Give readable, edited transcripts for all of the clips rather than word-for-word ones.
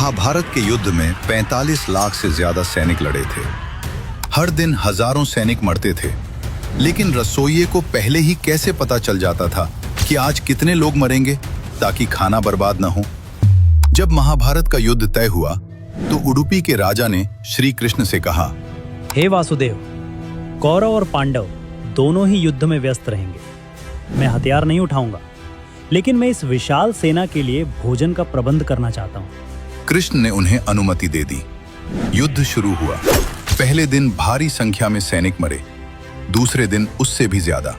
महाभारत के युद्ध में 45 लाख से ज्यादा सैनिक लड़े थे। हर दिन हजारों सैनिक मरते थे, लेकिन रसोइये को पहले ही कैसे पता चल जाता था कि आज कितने लोग मरेंगे ताकि खाना बर्बाद न हो। जब महाभारत का युद्ध तय हुआ तो उडुपी के राजा ने श्री कृष्ण से कहा, हे वासुदेव, कौरव और पांडव दोनों ही युद्ध में व्यस्त रहेंगे। मैं हथियार नहीं उठाऊंगा, लेकिन मैं इस विशाल सेना के लिए भोजन का प्रबंध करना चाहता हूँ। कृष्ण ने उन्हें अनुमति दे दी। युद्ध शुरू हुआ। पहले दिन भारी संख्या में सैनिक मरे, दूसरे दिन उससे भी ज्यादा।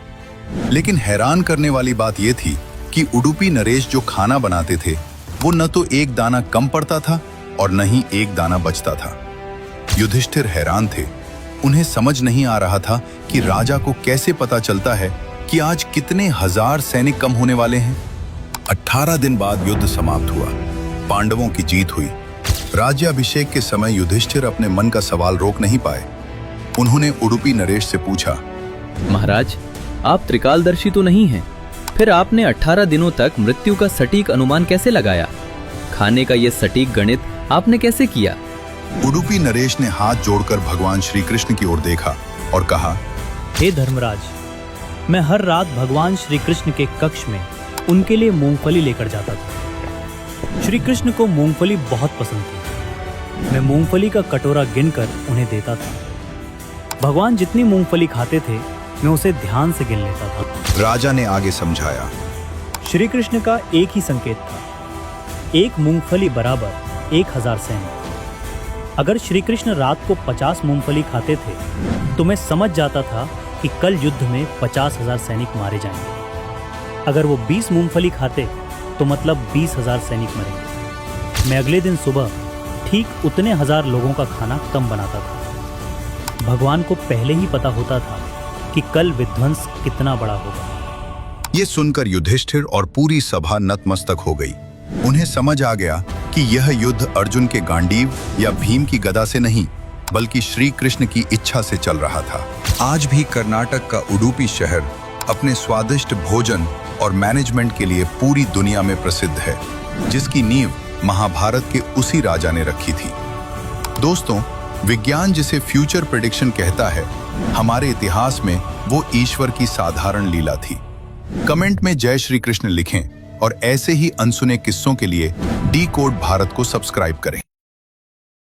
लेकिन हैरान करने वाली बात यह थी कि उडुपी नरेश जो खाना बनाते थे वो न तो एक दाना कम पड़ता था और न ही एक दाना बचता था। युधिष्ठिर हैरान थे। उन्हें समझ नहीं आ रहा था कि राजा को कैसे पता चलता है कि आज कितने हजार सैनिक कम होने वाले हैं। 18 दिन बाद युद्ध समाप्त हुआ। पांडवों की जीत हुई। राज्याभिषेक के समय युधिष्ठिर अपने मन का सवाल रोक नहीं पाए। उन्होंने उडुपी नरेश से पूछा, महाराज, आप त्रिकालदर्शी तो नहीं हैं, फिर आपने 18 दिनों तक मृत्यु का सटीक अनुमान कैसे लगाया? खाने का यह सटीक गणित आपने कैसे किया? उडुपी नरेश ने हाथ जोड़कर भगवान श्री कृष्ण की ओर देखा और कहा, हे धर्मराज, मैं हर रात भगवान श्री कृष्ण के कक्ष में उनके लिए मूंगफली लेकर जाता था। श्री कृष्ण को मूंगफली बहुत पसंद थी। मैं मूंगफली का कटोरा गिनकर उन्हें देता था। भगवान जितनी मूंगफली खाते थे मैं उसे ध्यान से गिन लेता था। राजा ने आगे समझाया, श्री कृष्ण का एक ही संकेत था, एक मूंगफली बराबर 1000 सैनिक। अगर श्री कृष्ण रात को 50 मूंगफली खाते थे तो मैं समझ जाता था कि कल युद्ध में 50,000 सैनिक मारे जाएंगे। अगर वो 20 मूंगफली खाते तो मतलब 20,000 सैनिक मरेंगे। मैं अगले दिन सुबह ठीक उतने हजार लोगों का खाना कम बनाता था। भगवान को पहले ही पता होता था कि कल विध्वंस कितना बड़ा होगा। ये सुनकर युधिष्ठिर और पूरी सभा नतमस्तक हो गई। उन्हें समझ आ गया कि यह युद्ध अर्जुन के गांडीव या भीम की गदा से नहीं, बल्कि श्री कृष्ण की इच्छा से चल रहा था। आज भी कर्नाटक का उडुपी शहर अपने स्वादिष्ट भोजन और मैनेजमेंट के लिए पूरी दुनिया में प्रसिद्ध है, जिसकी नींव महाभारत के उसी राजा ने रखी थी। दोस्तों, विज्ञान जिसे फ्यूचर प्रेडिक्शन कहता है, हमारे इतिहास में वो ईश्वर की साधारण लीला थी। कमेंट में जय श्री कृष्ण लिखें और ऐसे ही अनसुने किस्सों के लिए डी कोड भारत को सब्सक्राइब करें।